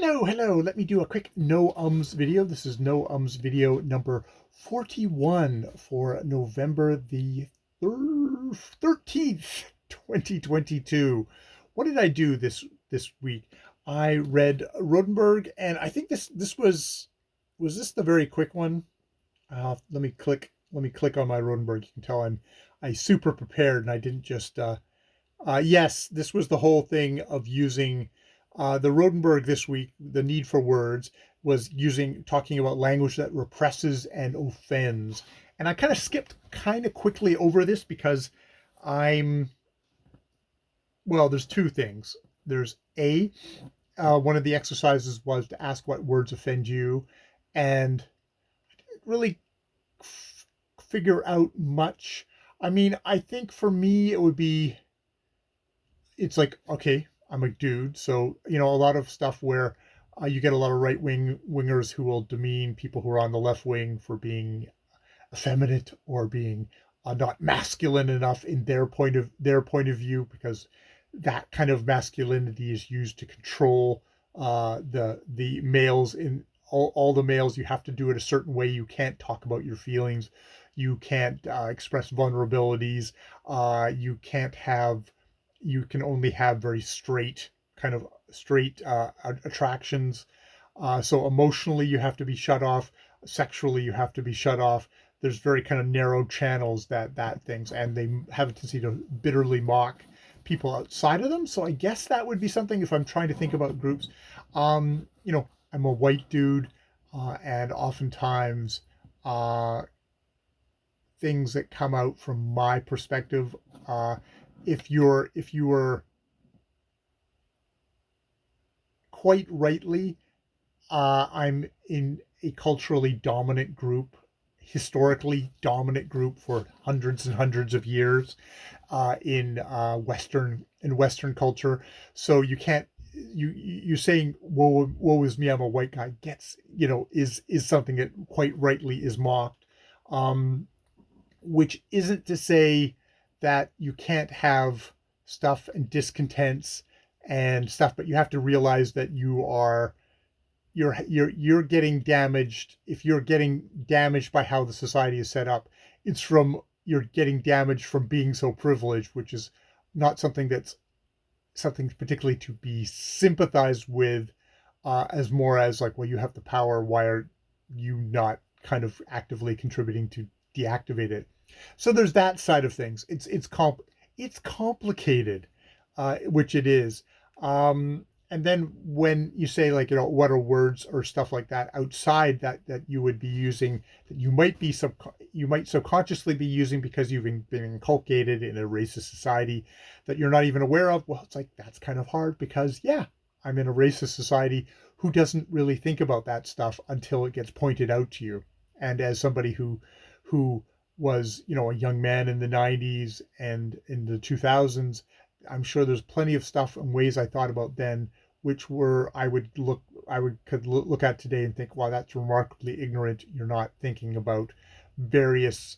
Hello. Let me do a quick no ums video. This is no ums video number 41 for November the 13th, 2022. What did I do this week? I read Rodenberg, and I think this was this the very quick one? Let me click on my Rodenberg. You can tell I super prepared, and I didn't just yes, this was the whole thing of using the Rodenberg this week. The need for words was talking about language that represses and offends. And I kind of skipped kind of quickly over this because there's two things. There's one of the exercises was to ask what words offend you. And I didn't really figure out much. I mean, I think for me, it's like, okay, I'm a dude. So, a lot of stuff where you get a lot of wingers who will demean people who are on the left wing for being effeminate or being not masculine enough in their point of view, because that kind of masculinity is used to control the males. In all the males, you have to do it a certain way. You can't talk about your feelings. You can't express vulnerabilities. You can only have very straight attractions. So emotionally, you have to be shut off. Sexually, you have to be shut off. There's very kind of narrow channels that things, and they have a tendency to bitterly mock people outside of them. So I guess that would be something if I'm trying to think about groups. I'm a white dude, and oftentimes uh, things that come out from my perspective, if you were quite rightly, I'm in a culturally dominant group, historically dominant group for hundreds and hundreds of years in Western culture. So you can't you saying woe is me, I'm a white guy, gets is something that quite rightly is mocked. Um, which isn't to say that you can't have stuff and discontents and stuff, but you have to realize that you're getting damaged. If you're getting damaged by how the society is set up, you're getting damaged from being so privileged, which is not something particularly to be sympathized with, as more as like, well, you have the power, why are you not kind of actively contributing to deactivate it? So there's that side of things. It's complicated, which it is. And then when you say, like, what are words or stuff like that outside that you would be using, that you might subconsciously be using because you've been inculcated in a racist society that you're not even aware of. Well, it's like, that's kind of hard because, yeah, I'm in a racist society who doesn't really think about that stuff until it gets pointed out to you. And as somebody who was, a young man in the 90s and in the 2000s, I'm sure there's plenty of stuff and ways I thought about then, which could look at today and think, wow, that's remarkably ignorant. You're not thinking about various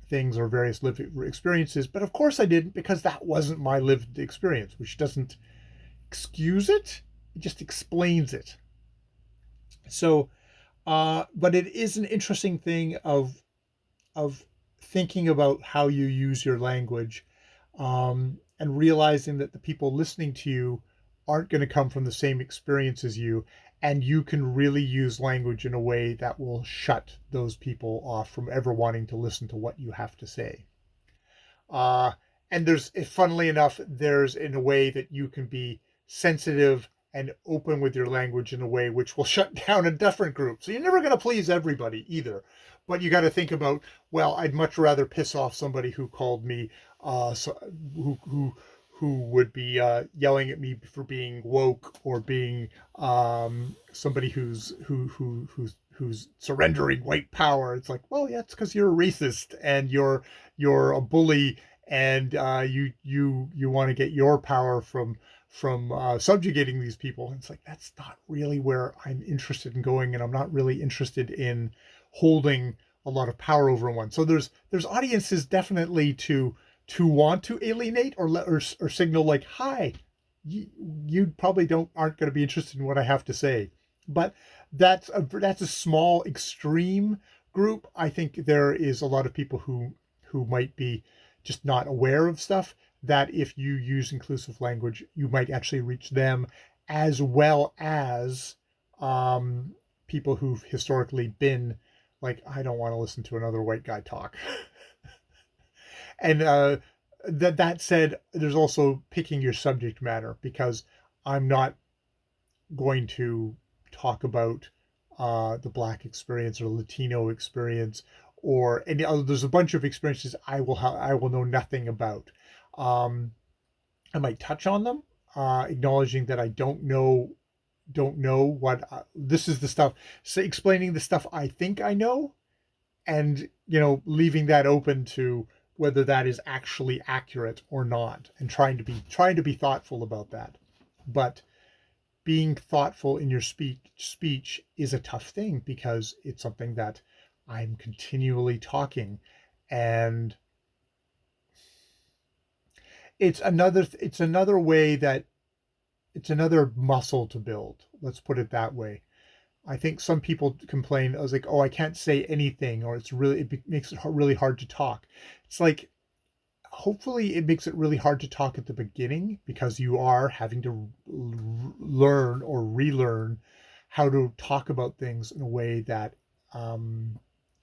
things or various lived experiences. But of course I didn't, because that wasn't my lived experience, which doesn't excuse it. It just explains it. So, but it is an interesting thing of thinking about how you use your language, and realizing that the people listening to you aren't going to come from the same experience as you, and you can really use language in a way that will shut those people off from ever wanting to listen to what you have to say. Uh, and funnily enough, there's in a way that you can be sensitive and open with your language in a way which will shut down a different group. So you're never going to please everybody either. But you got to think about, well, I'd much rather piss off somebody who called me, so, who would be yelling at me for being woke, or being somebody who's surrendering white power. It's like, well, yeah, it's because you're a racist and you're a bully, and you want to get your power from subjugating these people. And it's like, that's not really where I'm interested in going, and I'm not really interested in holding a lot of power over one. So there's audiences definitely to want to alienate or signal like, hi, you probably aren't going to be interested in what I have to say. But that's a small extreme group. I think there is a lot of people who might be just not aware of stuff, that if you use inclusive language, you might actually reach them, as well as um, people who've historically been like, I don't want to listen to another white guy talk. And that said, there's also picking your subject matter, because I'm not going to talk about the Black experience or Latino experience or any other. There's a bunch of experiences I will know nothing about. Um, I might touch on them, acknowledging that I don't know what this is the stuff. So explaining the stuff I think I know, and leaving that open to whether that is actually accurate or not, and trying to be thoughtful about that. But being thoughtful in your speech is a tough thing, because it's something that I'm continually talking, and it's another way that it's another muscle to build. Let's put it that way. I think some people complain. I was like, oh, I can't say anything, or it makes it really hard to talk. It's like, hopefully it makes it really hard to talk at the beginning, because you are having to learn or relearn how to talk about things in a way that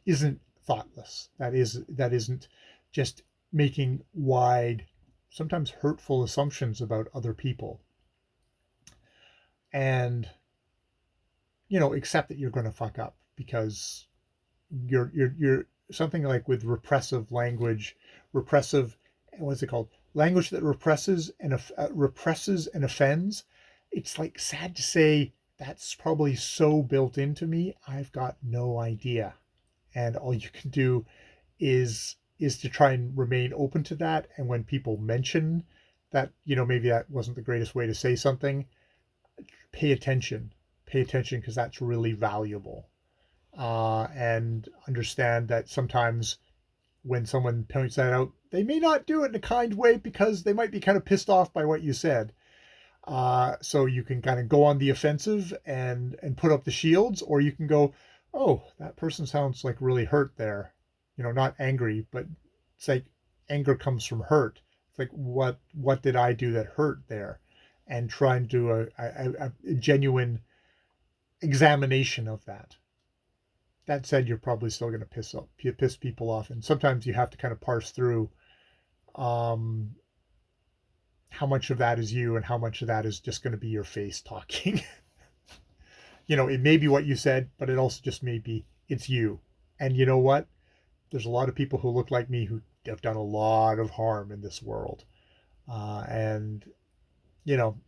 isn't thoughtless. That isn't just making wide, sometimes hurtful assumptions about other people, and accept that you're going to fuck up, because you're something like with repressive language, repressive, what's it called? Language that represses and offends. It's like, sad to say, that's probably so built into me. I've got no idea, and all you can do is to try and remain open to that. And when people mention that, maybe that wasn't the greatest way to say something, pay attention. Pay attention, because that's really valuable. And understand that sometimes when someone points that out, they may not do it in a kind way, because they might be kind of pissed off by what you said. So you can kind of go on the offensive and put up the shields, or you can go, oh, that person sounds like really hurt there. Not angry, but it's like, anger comes from hurt. It's like, what did I do that hurt there? And try and do a genuine examination of that. That said, you're probably still going to piss people off, and sometimes you have to kind of parse through um, how much of that is you and how much of that is just going to be your face talking. It may be what you said, but it also just may be it's you. And you know what? There's a lot of people who look like me who have done a lot of harm in this world, and you know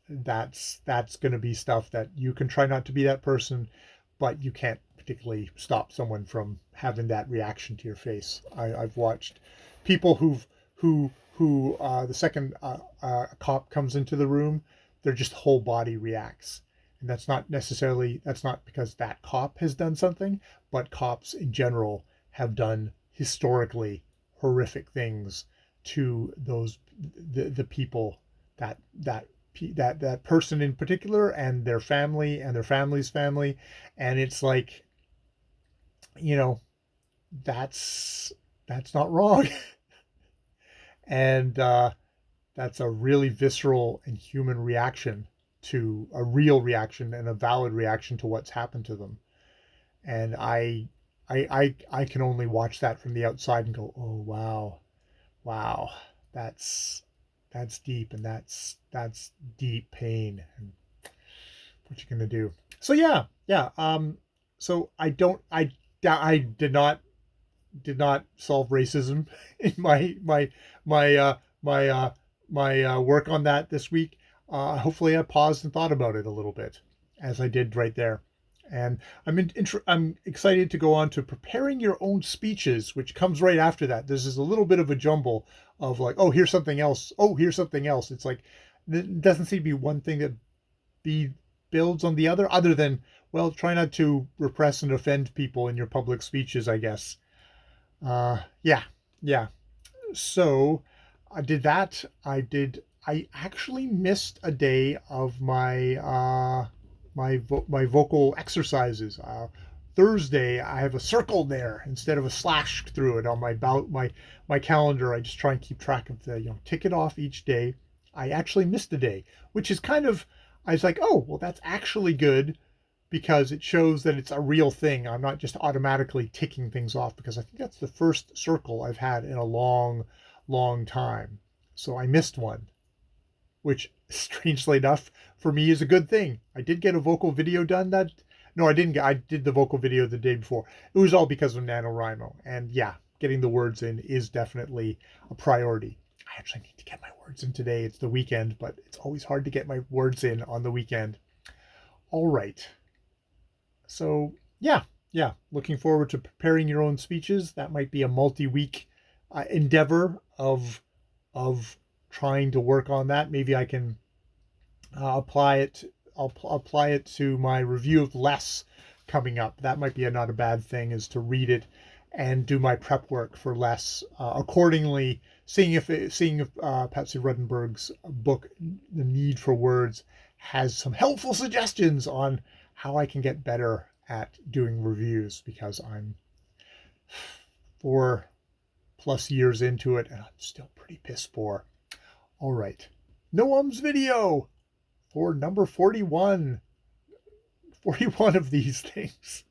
that's going to be stuff that you can try not to be that person, but you can't particularly stop someone from having that reaction to your face. I've watched people who the second a cop comes into the room, their just whole body reacts. And that's not because that cop has done something, but cops in general have done historically horrific things to the people, that person in particular, and their family and their family's family. And it's like, you know that's not wrong. And that's a really visceral and human reaction, to a real reaction and a valid reaction to what's happened to them. And I can only watch that from the outside and go, oh wow, wow, that's that's deep, and that's deep pain. And what you gonna do? So yeah, yeah. So I did not solve racism in my my work on that this week. Hopefully, I paused and thought about it a little bit, as I did right there. And I'm excited to go on to preparing your own speeches, which comes right after that. This is a little bit of a jumble of like, oh, here's something else. Oh, here's something else. It's like, it doesn't seem to be one thing that be builds on the other than, well, try not to repress and offend people in your public speeches, I guess. Yeah, yeah. So I did that. I did I actually missed a day of my vocal exercises. Thursday, I have a circle there instead of a slash through it on my calendar. I just try and keep track of tick it off each day. I actually missed a day, which is kind of, I was like, oh, well, that's actually good because it shows that it's a real thing. I'm not just automatically ticking things off, because I think that's the first circle I've had in a long, long time. So I missed one, which strangely enough for me is a good thing. I did get a vocal video done that. No, I didn't. I did the vocal video the day before. It was all because of NaNoWriMo. And yeah, getting the words in is definitely a priority. I actually need to get my words in today. It's the weekend, but it's always hard to get my words in on the weekend. All right. So yeah, looking forward to preparing your own speeches. That might be a multi-week endeavor of trying to work on that. Maybe I can apply it. I'll apply it to my review of Less coming up. That might be not a bad thing, is to read it and do my prep work for Less accordingly. Seeing if Patsy Rudenberg's book, The Need for Words, has some helpful suggestions on how I can get better at doing reviews, because I'm 4+ years into it and I'm still pretty piss poor. All right. Noam's video for number 41. 41 of these things.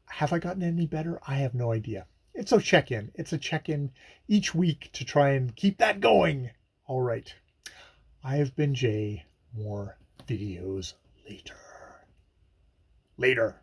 Have I gotten any better? I have no idea. It's a check-in. It's a check-in each week to try and keep that going. All right. I have been Jay. More videos later. Later.